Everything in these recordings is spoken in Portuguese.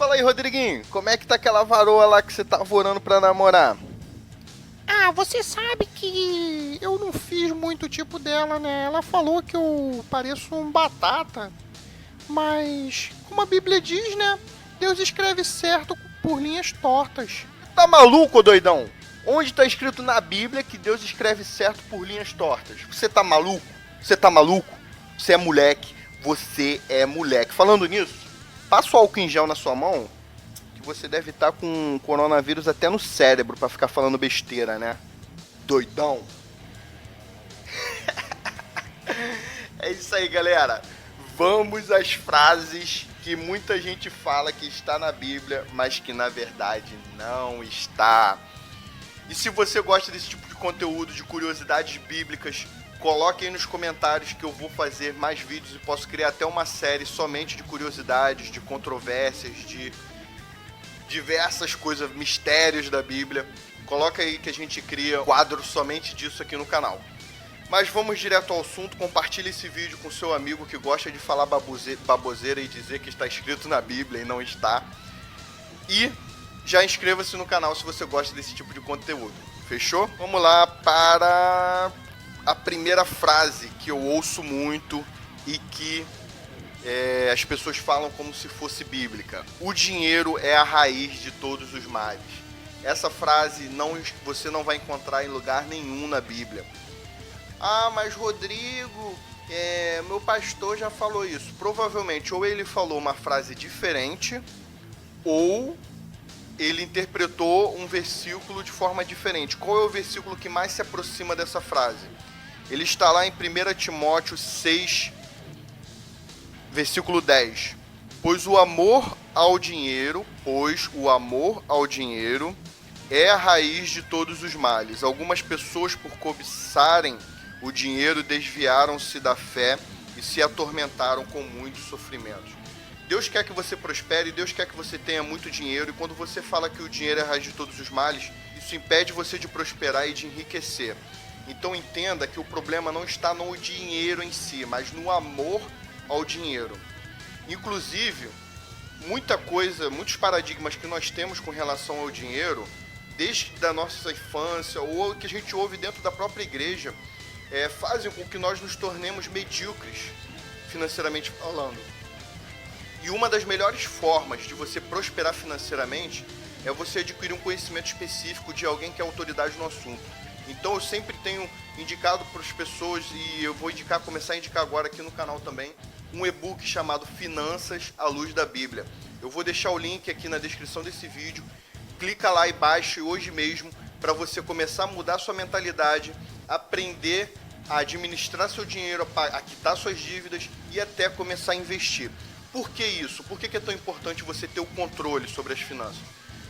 Fala aí, Rodriguinho, como é que tá aquela varoa lá que você tava orando pra namorar? Ah, você sabe que eu não fiz muito tipo dela, né? Ela falou que eu pareço um batata, mas como a Bíblia diz, né? Deus escreve certo por linhas tortas. Tá maluco, ô doidão? Onde tá escrito na Bíblia que Deus escreve certo por linhas tortas? Você tá maluco? Você tá maluco? Você é moleque. Você é moleque. Falando nisso, passa o álcool em gel na sua mão, que você deve estar com coronavírus até no cérebro pra ficar falando besteira, né? Doidão. É isso aí, galera. Vamos às frases que muita gente fala que está na Bíblia, mas que na verdade não está. E se você gosta desse tipo de conteúdo, de curiosidades bíblicas, coloque aí nos comentários que eu vou fazer mais vídeos e posso criar até uma série somente de curiosidades, de controvérsias, de diversas coisas, mistérios da Bíblia. Coloca aí que a gente cria um quadro somente disso aqui no canal. Mas vamos direto ao assunto. Compartilhe esse vídeo com seu amigo que gosta de falar baboseira e dizer que está escrito na Bíblia e não está. E já inscreva-se no canal se você gosta desse tipo de conteúdo. Fechou? Vamos lá para a primeira frase que eu ouço muito e que as pessoas falam como se fosse bíblica. O dinheiro é a raiz de todos os males. Essa frase você não vai encontrar em lugar nenhum na Bíblia. Ah, mas Rodrigo, meu pastor já falou isso. Provavelmente ou ele falou uma frase diferente ou ele interpretou um versículo de forma diferente. Qual é o versículo que mais se aproxima dessa frase? Ele está lá em 1 Timóteo 6, versículo 10. Pois o amor ao dinheiro é a raiz de todos os males. Algumas pessoas, por cobiçarem o dinheiro, desviaram-se da fé e se atormentaram com muitos sofrimentos. Deus quer que você prospere, Deus quer que você tenha muito dinheiro, e quando você fala que o dinheiro é a raiz de todos os males, isso impede você de prosperar e de enriquecer. Então entenda que o problema não está no dinheiro em si, mas no amor ao dinheiro. Inclusive, muitos paradigmas que nós temos com relação ao dinheiro, desde a nossa infância, ou que a gente ouve dentro da própria igreja, fazem com que nós nos tornemos medíocres, financeiramente falando. E uma das melhores formas de você prosperar financeiramente é você adquirir um conhecimento específico de alguém que é autoridade no assunto. Então eu sempre tenho indicado para as pessoas, e eu vou começar a indicar agora aqui no canal também, um e-book chamado Finanças à Luz da Bíblia. Eu vou deixar o link aqui na descrição desse vídeo. Clica lá e baixe hoje mesmo para você começar a mudar sua mentalidade, aprender a administrar seu dinheiro, a quitar suas dívidas e até começar a investir. Por que isso? Por que é tão importante você ter o controle sobre as finanças?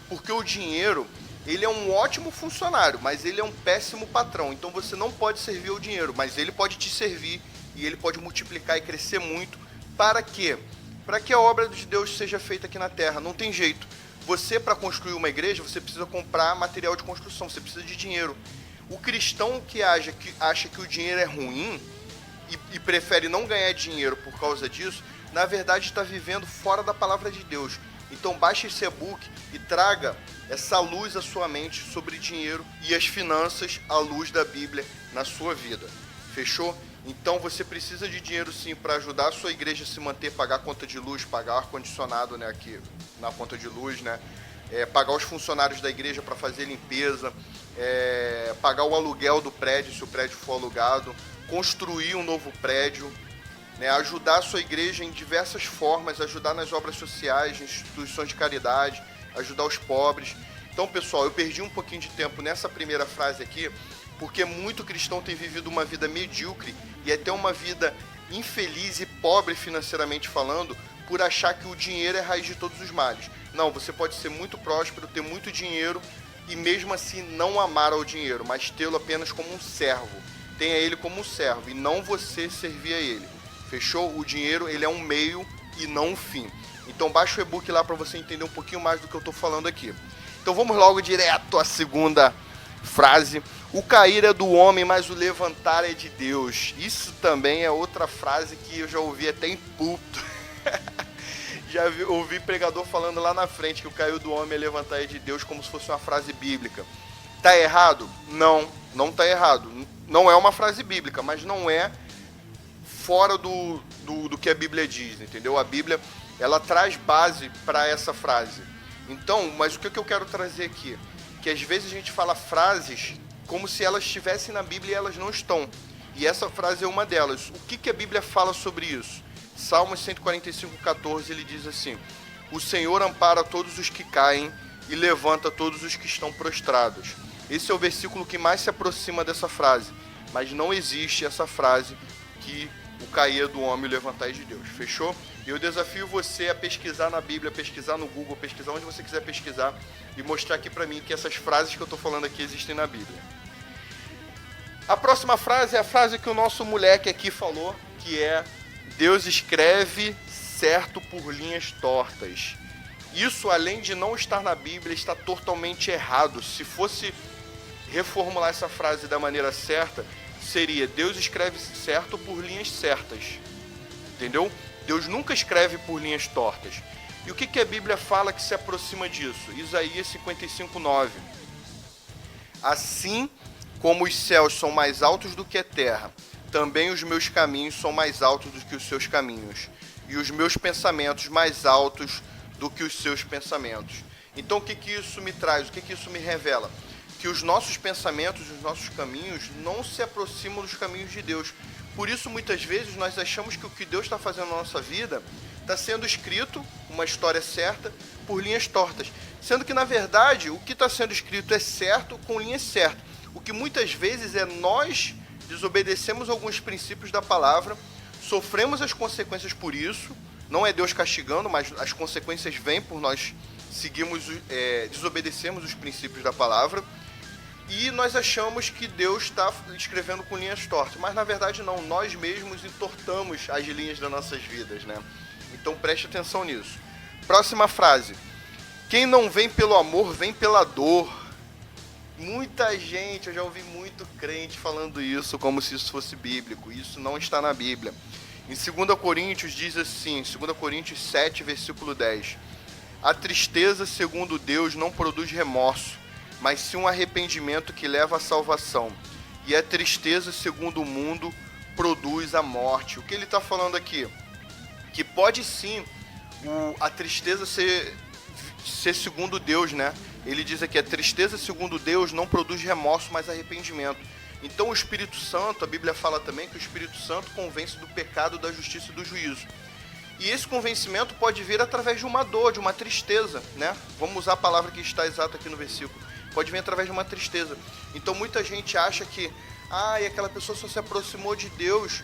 Porque o dinheiro, ele é um ótimo funcionário, mas ele é um péssimo patrão. Então você não pode servir ao dinheiro, mas ele pode te servir e ele pode multiplicar e crescer muito. Para quê? Para que a obra de Deus seja feita aqui na Terra. Não tem jeito. Você, para construir uma igreja, você precisa comprar material de construção, você precisa de dinheiro. O cristão que acha que o dinheiro é ruim e prefere não ganhar dinheiro por causa disso, na verdade está vivendo fora da palavra de Deus. Então baixe esse e-book e traga essa luz à sua mente sobre dinheiro e as finanças à luz da Bíblia na sua vida. Fechou? Então você precisa de dinheiro sim para ajudar a sua igreja a se manter, pagar a conta de luz, pagar o ar-condicionado, né, aqui na conta de luz, né? Pagar os funcionários da igreja para fazer limpeza, pagar o aluguel do prédio, se o prédio for alugado, construir um novo prédio, né, ajudar a sua igreja em diversas formas, ajudar nas obras sociais, instituições de caridade, ajudar os pobres. Então, pessoal, eu perdi um pouquinho de tempo nessa primeira frase aqui, porque muito cristão tem vivido uma vida medíocre e até uma vida infeliz e pobre financeiramente falando, por achar que o dinheiro é a raiz de todos os males. Não, você pode ser muito próspero, ter muito dinheiro e mesmo assim não amar ao dinheiro, mas tê-lo apenas como um servo. Tenha ele como um servo e não você servir a ele. Fechou? O dinheiro, ele é um meio e não um fim. Então baixa o e-book lá para você entender um pouquinho mais do que eu estou falando aqui. Então vamos logo direto à segunda frase. O cair é do homem, mas o levantar é de Deus. Isso também é outra frase que eu já ouvi até em púlpito. ouvi pregador falando lá na frente que o caiu do homem é levantar de Deus como se fosse uma frase bíblica. Tá errado? Não, não tá errado. Não é uma frase bíblica, mas não é fora do que a Bíblia diz, entendeu? A Bíblia, ela traz base para essa frase. Então, mas o que eu quero trazer aqui? Que às vezes a gente fala frases como se elas estivessem na Bíblia e elas não estão. E essa frase é uma delas. O que a Bíblia fala sobre isso? Salmos 145:14, ele diz assim: o Senhor ampara todos os que caem e levanta todos os que estão prostrados. Esse é o versículo que mais se aproxima dessa frase, mas não existe essa frase que o cair do homem e o levantar de Deus. Fechou? E eu desafio você a pesquisar na Bíblia, pesquisar no Google, pesquisar onde você quiser pesquisar e mostrar aqui pra mim que essas frases que eu tô falando aqui existem na Bíblia. A próxima frase é a frase que o nosso moleque aqui falou, que é: Deus escreve certo por linhas tortas. Isso, além de não estar na Bíblia, está totalmente errado. Se fosse reformular essa frase da maneira certa, seria: Deus escreve certo por linhas certas. Entendeu? Deus nunca escreve por linhas tortas. E o que a Bíblia fala que se aproxima disso? Isaías 55:9. Assim como os céus são mais altos do que a terra, também os meus caminhos são mais altos do que os seus caminhos, e os meus pensamentos mais altos do que os seus pensamentos. Então o que isso me traz? O que isso me revela? Que os nossos pensamentos, os nossos caminhos não se aproximam dos caminhos de Deus. Por isso, muitas vezes, nós achamos que o que Deus está fazendo na nossa vida está sendo escrito, uma história certa, por linhas tortas. Sendo que, na verdade, o que está sendo escrito é certo com linhas certas. O que muitas vezes é nós desobedecemos alguns princípios da palavra, sofremos as consequências por isso. Não é Deus castigando, mas as consequências vêm por nós desobedecemos os princípios da palavra. E nós achamos que Deus está escrevendo com linhas tortas, mas na verdade não, nós mesmos entortamos as linhas das nossas vidas, né? Então preste atenção nisso. Próxima frase: quem não vem pelo amor, vem pela dor. Muita gente, eu já ouvi muito crente falando isso como se isso fosse bíblico. Isso não está na Bíblia. Em 2 Coríntios diz assim, 2 Coríntios 7, versículo 10: a tristeza, segundo Deus, não produz remorso, mas sim um arrependimento que leva à salvação. E a tristeza, segundo o mundo, produz a morte. O que ele está falando aqui? Que pode sim a tristeza ser segundo Deus, né? Ele diz aqui: a tristeza, segundo Deus, não produz remorso, mas arrependimento. Então o Espírito Santo, a Bíblia fala também que o Espírito Santo convence do pecado, da justiça e do juízo. E esse convencimento pode vir através de uma dor, de uma tristeza, né? Vamos usar a palavra que está exata aqui no versículo. Pode vir através de uma tristeza. Então muita gente acha que aquela pessoa só se aproximou de Deus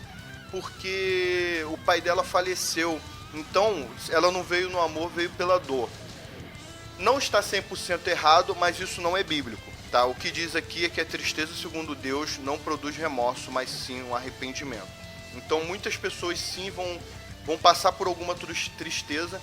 porque o pai dela faleceu. Então ela não veio no amor, veio pela dor. Não está 100% errado, mas isso não é bíblico, tá? O que diz aqui é que a tristeza, segundo Deus, não produz remorso, mas sim um arrependimento. Então muitas pessoas sim vão passar por alguma tristeza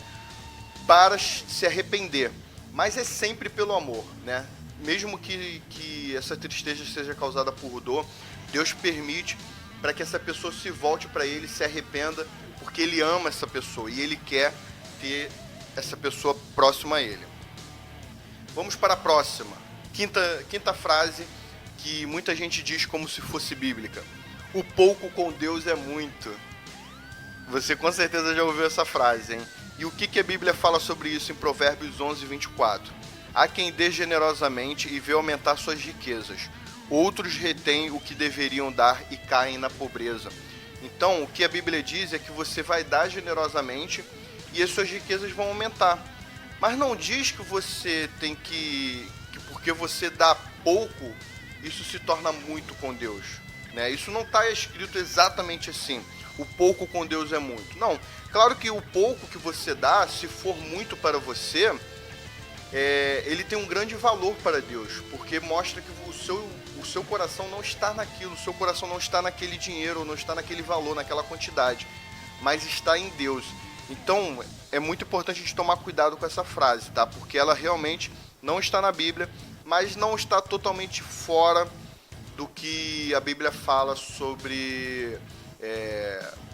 para se arrepender, mas é sempre pelo amor, né? Mesmo que essa tristeza seja causada por dor, Deus permite para que essa pessoa se volte para Ele, se arrependa, porque Ele ama essa pessoa e Ele quer ter essa pessoa próxima a Ele. Vamos para a próxima. Quinta frase que muita gente diz como se fosse bíblica: o pouco com Deus é muito. Você com certeza já ouviu essa frase, hein? E o que a Bíblia fala sobre isso em Provérbios 11, 24? Há quem dê generosamente e vê aumentar suas riquezas. Outros retêm o que deveriam dar e caem na pobreza. Então, o que a Bíblia diz é que você vai dar generosamente e as suas riquezas vão aumentar. Mas não diz que você tem que porque você dá pouco, isso se torna muito com Deus, né? Isso não está escrito exatamente assim. O pouco com Deus é muito. Não, claro que o pouco que você dá, se for muito para você, ele tem um grande valor para Deus, porque mostra que o seu coração não está naquilo, o seu coração não está naquele dinheiro, não está naquele valor, naquela quantidade, mas está em Deus. Então, é muito importante a gente tomar cuidado com essa frase, tá? Porque ela realmente não está na Bíblia, mas não está totalmente fora do que a Bíblia fala sobre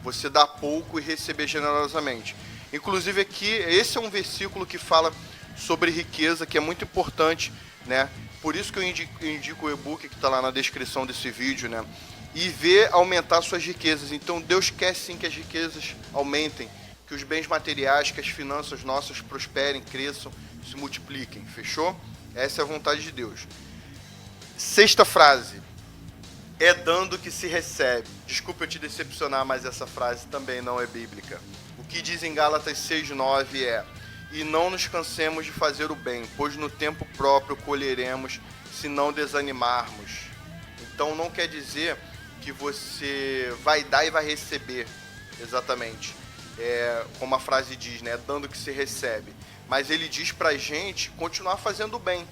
você dar pouco e receber generosamente. Inclusive aqui, esse é um versículo que fala sobre riqueza, que é muito importante, né? Por isso que eu indico o e-book que está lá na descrição desse vídeo, né? E ver aumentar suas riquezas. Então Deus quer sim que as riquezas aumentem, que os bens materiais, que as finanças nossas prosperem, cresçam, se multipliquem. Fechou? Essa é a vontade de Deus. Sexta frase. É dando que se recebe. Desculpa eu te decepcionar, mas essa frase também não é bíblica. O que diz em Gálatas 6:9 é: e não nos cansemos de fazer o bem, pois no tempo próprio colheremos, se não desanimarmos. Então não quer dizer que você vai dar e vai receber, exatamente. Como a frase diz, né? Dando que se recebe. Mas ele diz pra gente continuar fazendo o bem.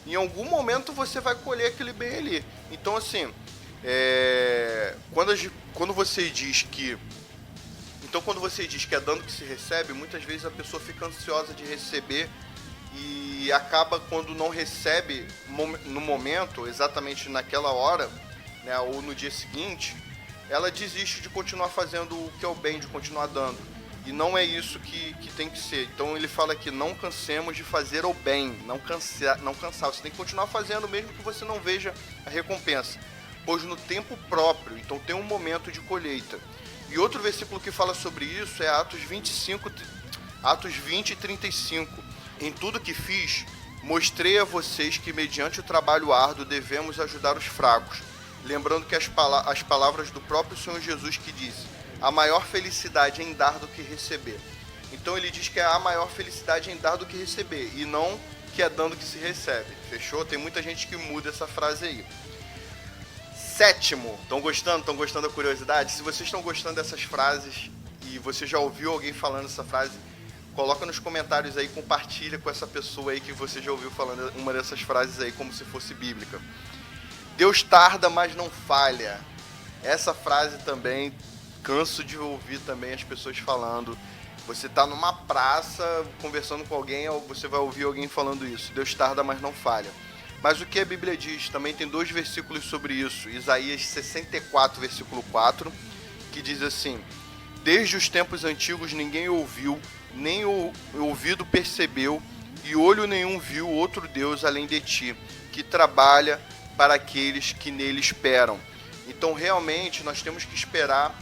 Em algum momento você vai colher aquele bem ali. Então assim, quando você diz que é dando que se recebe, muitas vezes a pessoa fica ansiosa de receber e acaba, quando não recebe no momento, exatamente naquela hora, né, ou no dia seguinte, ela desiste de continuar fazendo o que é o bem, de continuar dando. E não é isso que tem que ser. Então ele fala aqui: não cansemos de fazer o bem, não cansar. Você tem que continuar fazendo mesmo que você não veja a recompensa, pois no tempo próprio, então tem um momento de colheita. E outro versículo que fala sobre isso é Atos 20:35. Em tudo que fiz, mostrei a vocês que mediante o trabalho árduo devemos ajudar os fracos. Lembrando que as palavras do próprio Senhor Jesus, que disse: a maior felicidade é em dar do que receber. Então ele diz que é a maior felicidade em dar do que receber, e não que é dando que se recebe. Fechou? Tem muita gente que muda essa frase aí. Sétimo, estão gostando? Estão gostando da curiosidade? Se vocês estão gostando dessas frases e você já ouviu alguém falando essa frase, coloca nos comentários aí, compartilha com essa pessoa aí que você já ouviu falando uma dessas frases aí como se fosse bíblica. Deus tarda, mas não falha. Essa frase também, canso de ouvir também as pessoas falando. Você está numa praça conversando com alguém, você vai ouvir alguém falando isso: Deus tarda, mas não falha. Mas o que a Bíblia diz? Também tem 2 versículos sobre isso. Isaías 64, versículo 4, que diz assim: desde os tempos antigos ninguém ouviu, nem o ouvido percebeu, e olho nenhum viu outro Deus além de ti, que trabalha para aqueles que nele esperam. Então realmente nós temos que esperar,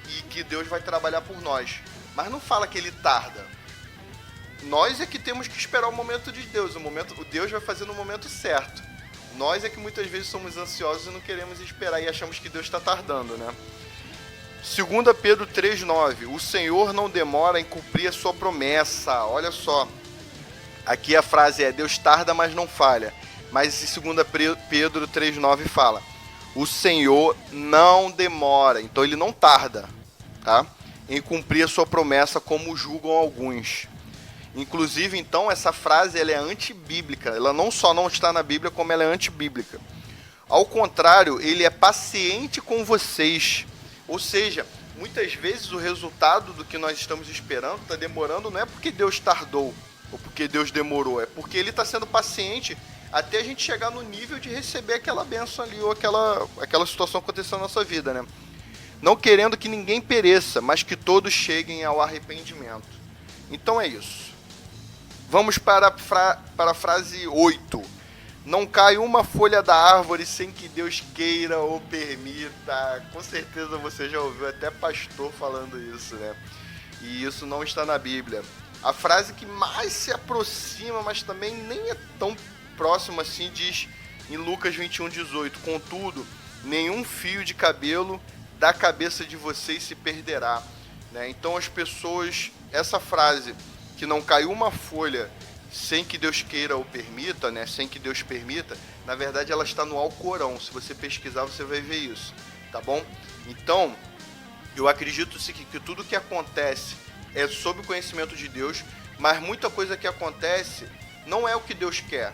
e que Deus vai trabalhar por nós. Mas não fala que ele tarda. Nós é que temos que esperar o momento de Deus. O Deus vai fazer no momento certo. Nós é que muitas vezes somos ansiosos e não queremos esperar e achamos que Deus está tardando, né? 2 Pedro 3:9. O Senhor não demora em cumprir a sua promessa. Olha só. Aqui a frase é: Deus tarda, mas não falha. Mas em 2 Pedro 3:9 fala: o Senhor não demora. Então ele não tarda, tá? Em cumprir a sua promessa, como julgam alguns. Inclusive, então, essa frase ela é antibíblica. Ela não só não está na Bíblia, como ela é antibíblica. Ao contrário, ele é paciente com vocês. Ou seja, muitas vezes o resultado do que nós estamos esperando está demorando, não é porque Deus tardou ou porque Deus demorou, é porque ele está sendo paciente até a gente chegar no nível de receber aquela bênção ali, ou aquela situação acontecer na nossa vida, né? Não querendo que ninguém pereça, mas que todos cheguem ao arrependimento. Então é isso. Vamos para a frase 8. Não cai uma folha da árvore sem que Deus queira ou permita. Com certeza você já ouviu até pastor falando isso, né? E isso não está na Bíblia. A frase que mais se aproxima, mas também nem é tão próxima assim, diz em Lucas 21:18. Contudo, nenhum fio de cabelo da cabeça de vocês se perderá, né? Então as pessoas, essa frase, que não caiu uma folha sem que Deus queira ou permita, né? Sem que Deus permita, na verdade ela está no Alcorão. Se você pesquisar, você vai ver isso, tá bom? Então, eu acredito que tudo que acontece é sob o conhecimento de Deus, mas muita coisa que acontece não é o que Deus quer.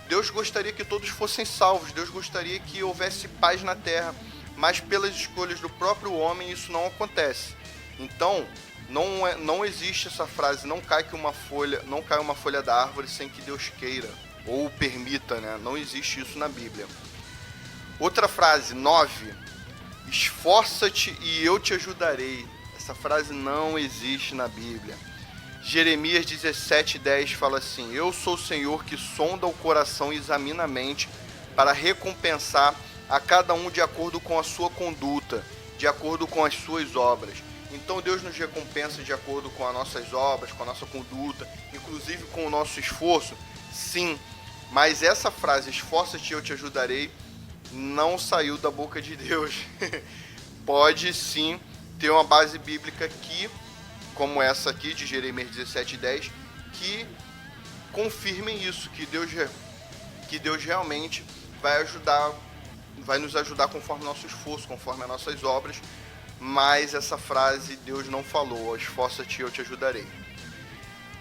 Deus gostaria que todos fossem salvos, Deus gostaria que houvesse paz na terra, mas pelas escolhas do próprio homem isso não acontece. Então, não existe essa frase: não cai uma folha da árvore sem que Deus queira ou permita, né? Não existe isso na Bíblia. Outra frase, 9. Esforça-te e eu te ajudarei. Essa frase não existe na Bíblia. Jeremias 17:10 fala assim: eu sou o Senhor que sonda o coração e examina a mente para recompensar a cada um de acordo com a sua conduta, de acordo com as suas obras. Então Deus nos recompensa de acordo com as nossas obras, com a nossa conduta, inclusive com o nosso esforço? Sim, mas essa frase, esforça-te e eu te ajudarei, não saiu da boca de Deus. Pode sim ter uma base bíblica que, como essa aqui de Jeremias 17:10, que confirmem isso, que Deus realmente vai nos ajudar conforme nosso esforço, conforme as nossas obras. Mas essa frase Deus não falou: esforça-te e eu te ajudarei.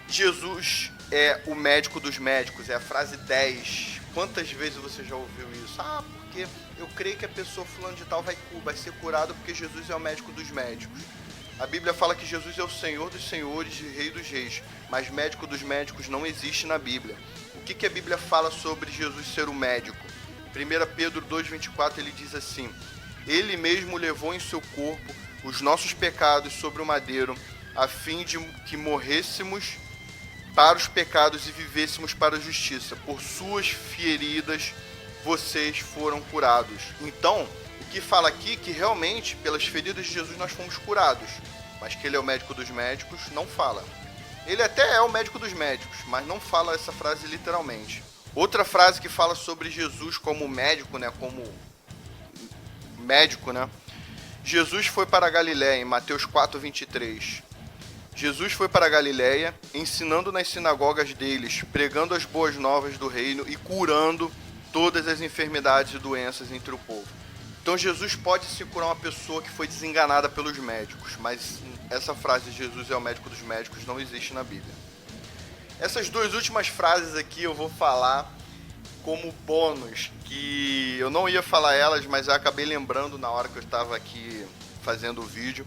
Jesus é o médico dos médicos, é a frase 10. Quantas vezes você já ouviu isso? Porque eu creio que a pessoa fulano de tal vai ser curado porque Jesus é o médico dos médicos. A Bíblia fala que Jesus é o Senhor dos senhores e Rei dos reis, mas médico dos médicos não existe na Bíblia. O que a Bíblia fala sobre Jesus ser o médico? 1 Pedro 2,24 ele diz assim: ele mesmo levou em seu corpo os nossos pecados sobre o madeiro, a fim de que morrêssemos para os pecados e vivêssemos para a justiça. Por suas feridas vocês foram curados. Então, o que fala aqui que realmente pelas feridas de Jesus nós fomos curados, mas que ele é o médico dos médicos, não fala. Ele até é o médico dos médicos, mas não fala essa frase literalmente. Outra frase que fala sobre Jesus como médico, Jesus foi para a Galiléia, em Mateus 4:23. Jesus foi para a Galiléia, ensinando nas sinagogas deles, pregando as boas novas do reino e curando todas as enfermidades e doenças entre o povo. Então Jesus pode se curar uma pessoa que foi desenganada pelos médicos, mas essa frase, Jesus é o médico dos médicos, não existe na Bíblia. Essas duas últimas frases aqui eu vou falar como bônus, que eu não ia falar elas, mas eu acabei lembrando na hora que eu estava aqui fazendo o vídeo,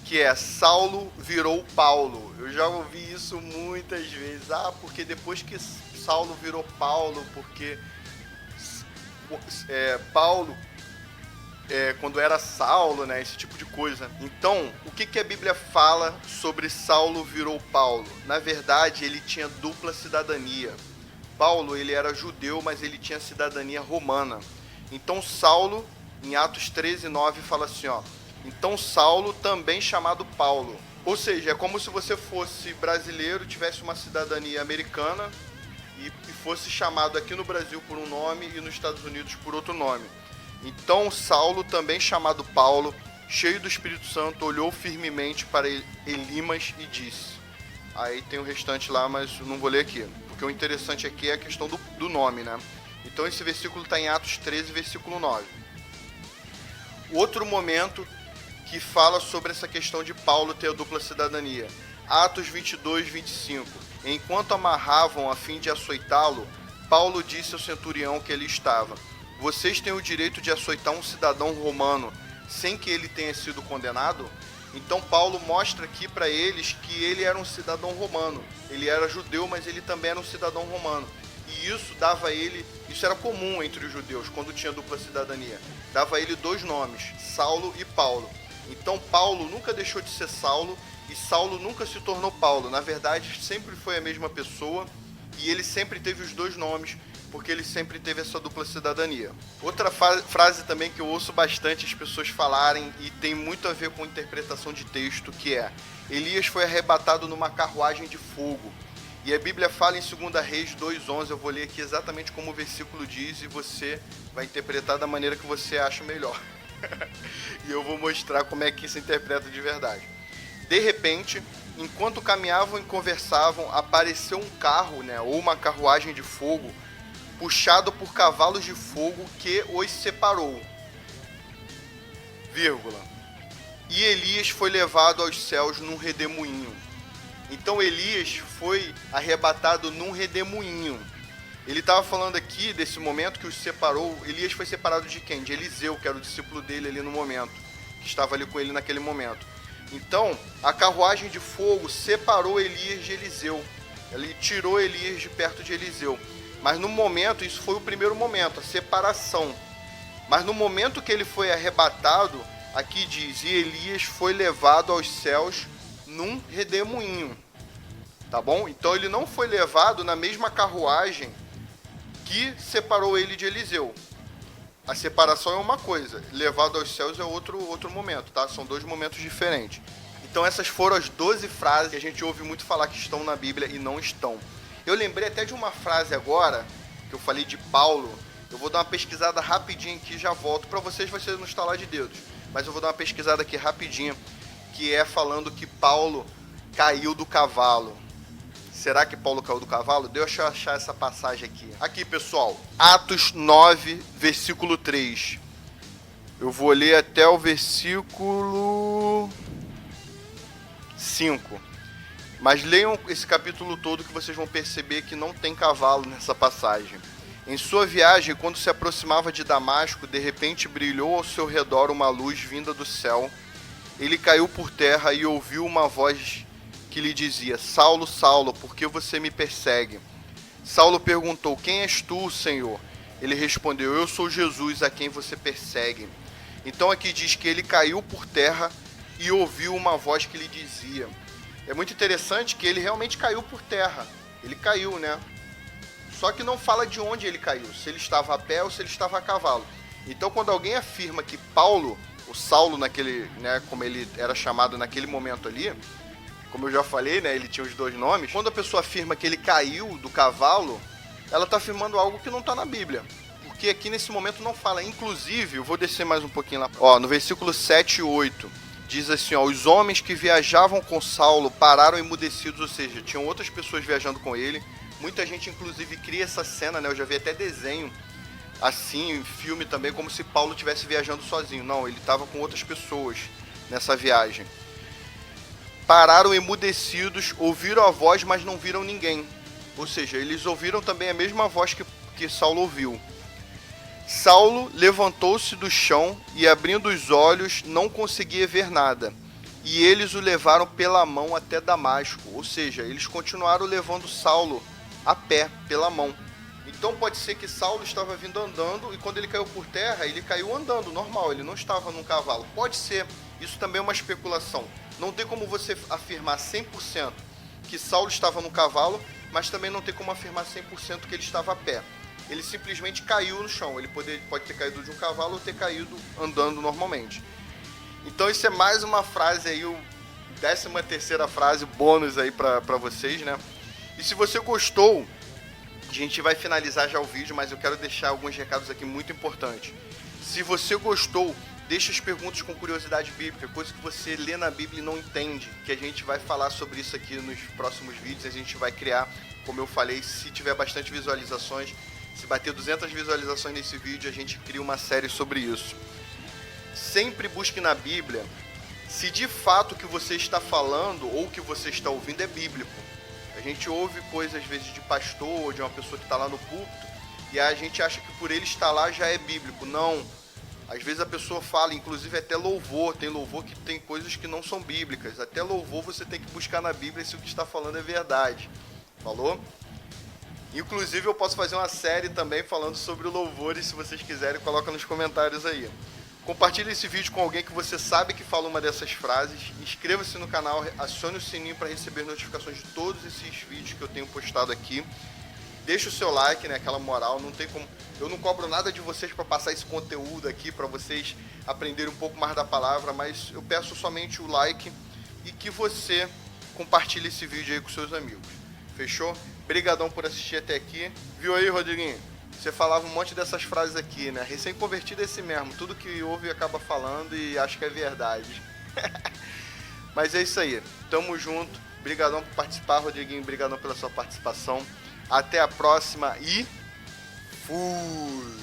que é: Saulo virou Paulo. Eu já ouvi isso muitas vezes. Porque depois que Saulo virou Paulo, porque Paulo, quando era Saulo, esse tipo de coisa. Então, o que a Bíblia fala sobre Saulo virou Paulo? Na verdade, ele tinha dupla cidadania. Paulo, ele era judeu, mas ele tinha cidadania romana. Então, Saulo, em Atos 13:9, fala assim, então Saulo, também chamado Paulo. Ou seja, é como se você fosse brasileiro, tivesse uma cidadania americana e fosse chamado aqui no Brasil por um nome e nos Estados Unidos por outro nome. Então Saulo, também chamado Paulo, cheio do Espírito Santo, olhou firmemente para Elimas e disse. Aí tem o restante lá, mas não vou ler aqui, porque o interessante aqui é a questão do nome, Então esse versículo está em Atos 13, versículo 9. O outro momento que fala sobre essa questão de Paulo ter a dupla cidadania. Atos 22:25. Enquanto amarravam a fim de açoitá-lo, Paulo disse ao centurião que ali estava: vocês têm o direito de açoitar um cidadão romano sem que ele tenha sido condenado? Então Paulo mostra aqui para eles que ele era um cidadão romano. Ele era judeu, mas ele também era um cidadão romano. E isso dava a ele, isso era comum entre os judeus, quando tinha dupla cidadania. Dava a ele dois nomes, Saulo e Paulo. Então Paulo nunca deixou de ser Saulo e Saulo nunca se tornou Paulo. Na verdade, sempre foi a mesma pessoa e ele sempre teve os dois nomes, porque ele sempre teve essa dupla cidadania. Outra frase também que eu ouço bastante as pessoas falarem e tem muito a ver com interpretação de texto, que é: Elias foi arrebatado numa carruagem de fogo. E a Bíblia fala em 2 Reis 2:11, eu vou ler aqui exatamente como o versículo diz e você vai interpretar da maneira que você acha melhor. E eu vou mostrar como é que se interpreta de verdade. De repente, enquanto caminhavam e conversavam, apareceu um carro, ou uma carruagem de fogo, puxado por cavalos de fogo que os separou. Vírgula. E Elias foi levado aos céus num redemoinho. Então Elias foi arrebatado num redemoinho. Ele estava falando aqui desse momento que os separou. Elias foi separado de quem? De Eliseu, que era o discípulo dele ali no momento, que estava ali com ele naquele momento. Então, a carruagem de fogo separou Elias de Eliseu. Ele tirou Elias de perto de Eliseu. Mas no momento, isso foi o primeiro momento, a separação. Mas no momento que ele foi arrebatado, aqui diz, e Elias foi levado aos céus num redemoinho. tá bom? Então ele não foi levado na mesma carruagem que separou ele de Eliseu. A separação é uma coisa, levado aos céus é outro momento, tá? São dois momentos diferentes. Então essas foram as 12 frases que a gente ouve muito falar que estão na Bíblia e não estão. Eu lembrei até de uma frase agora, que eu falei de Paulo. Eu vou dar uma pesquisada rapidinho aqui e já volto. Para vocês vai ser no estalar de dedos. Mas eu vou dar uma pesquisada aqui rapidinho, que é falando que Paulo caiu do cavalo. Será que Paulo caiu do cavalo? Deixa eu achar essa passagem aqui. Aqui, pessoal. Atos 9, versículo 3. Eu vou ler até o versículo 5. Mas leiam esse capítulo todo que vocês vão perceber que não tem cavalo nessa passagem. Em sua viagem, quando se aproximava de Damasco, de repente brilhou ao seu redor uma luz vinda do céu. Ele caiu por terra e ouviu uma voz que lhe dizia: Saulo, Saulo, por que você me persegue? Saulo perguntou: quem és tu, Senhor? Ele respondeu: eu sou Jesus, a quem você persegue. Então aqui diz que ele caiu por terra e ouviu uma voz que lhe dizia. É muito interessante que ele realmente caiu por terra. Ele caiu, né? Só que não fala de onde ele caiu, se ele estava a pé ou se ele estava a cavalo. Então quando alguém afirma que Paulo, o Saulo naquele, né, como ele era chamado naquele momento ali, como eu já falei, né, ele tinha os dois nomes. Quando a pessoa afirma que ele caiu do cavalo, ela está afirmando algo que não está na Bíblia. Porque aqui nesse momento não fala. Inclusive, eu vou descer mais um pouquinho lá. Ó, no versículo 7 e 8, diz assim, ó, os homens que viajavam com Saulo pararam emudecidos, ou seja, tinham outras pessoas viajando com ele. Muita gente, inclusive, cria essa cena, né? Eu já vi até desenho assim, em filme também, como se Paulo estivesse viajando sozinho. Não, ele estava com outras pessoas nessa viagem. Pararam emudecidos, ouviram a voz, mas não viram ninguém. Ou seja, eles ouviram também a mesma voz que Saulo ouviu. Saulo levantou-se do chão e, abrindo os olhos, não conseguia ver nada. E eles o levaram pela mão até Damasco. Ou seja, eles continuaram levando Saulo a pé, pela mão. Então pode ser que Saulo estava vindo andando e quando ele caiu por terra, ele caiu andando, normal, ele não estava num cavalo. Pode ser, isso também é uma especulação. Não tem como você afirmar 100% que Saulo estava no cavalo, mas também não tem como afirmar 100% que ele estava a pé. Ele simplesmente caiu no chão. Ele pode ter caído de um cavalo ou ter caído andando normalmente. Então isso é mais uma frase aí, o 13ª frase bônus aí pra vocês, né? E se você gostou, a gente vai finalizar já o vídeo, mas eu quero deixar alguns recados aqui muito importantes. Se você gostou, deixa as perguntas com curiosidade bíblica, coisa que você lê na Bíblia e não entende, que a gente vai falar sobre isso aqui nos próximos vídeos. A gente vai criar, como eu falei, se tiver bastante visualizações, se bater 200 visualizações nesse vídeo, a gente cria uma série sobre isso. Sempre busque na Bíblia se de fato o que você está falando ou o que você está ouvindo é bíblico. A gente ouve coisas às vezes de pastor ou de uma pessoa que está lá no púlpito e a gente acha que por ele estar lá já é bíblico. Não. Às vezes a pessoa fala, inclusive até louvor. Tem louvor que tem coisas que não são bíblicas. Até louvor você tem que buscar na Bíblia se o que está falando é verdade. Falou? Inclusive eu posso fazer uma série também falando sobre o louvor e se vocês quiserem, coloca nos comentários aí. Compartilhe esse vídeo com alguém que você sabe que fala uma dessas frases. Inscreva-se no canal, acione o sininho para receber notificações de todos esses vídeos que eu tenho postado aqui. Deixa o seu like, né? Aquela moral, não tem como... Eu não cobro nada de vocês para passar esse conteúdo aqui, para vocês aprenderem um pouco mais da palavra, mas eu peço somente o like e que você compartilhe esse vídeo aí com seus amigos. Fechou? Obrigadão por assistir até aqui. Viu aí, Rodriguinho? Você falava um monte dessas frases aqui, né? Recém-convertido é esse mesmo. Tudo que ouve acaba falando e acho que é verdade. Mas é isso aí. Tamo junto. Obrigadão por participar, Rodriguinho. Obrigadão pela sua participação. Até a próxima e... fui!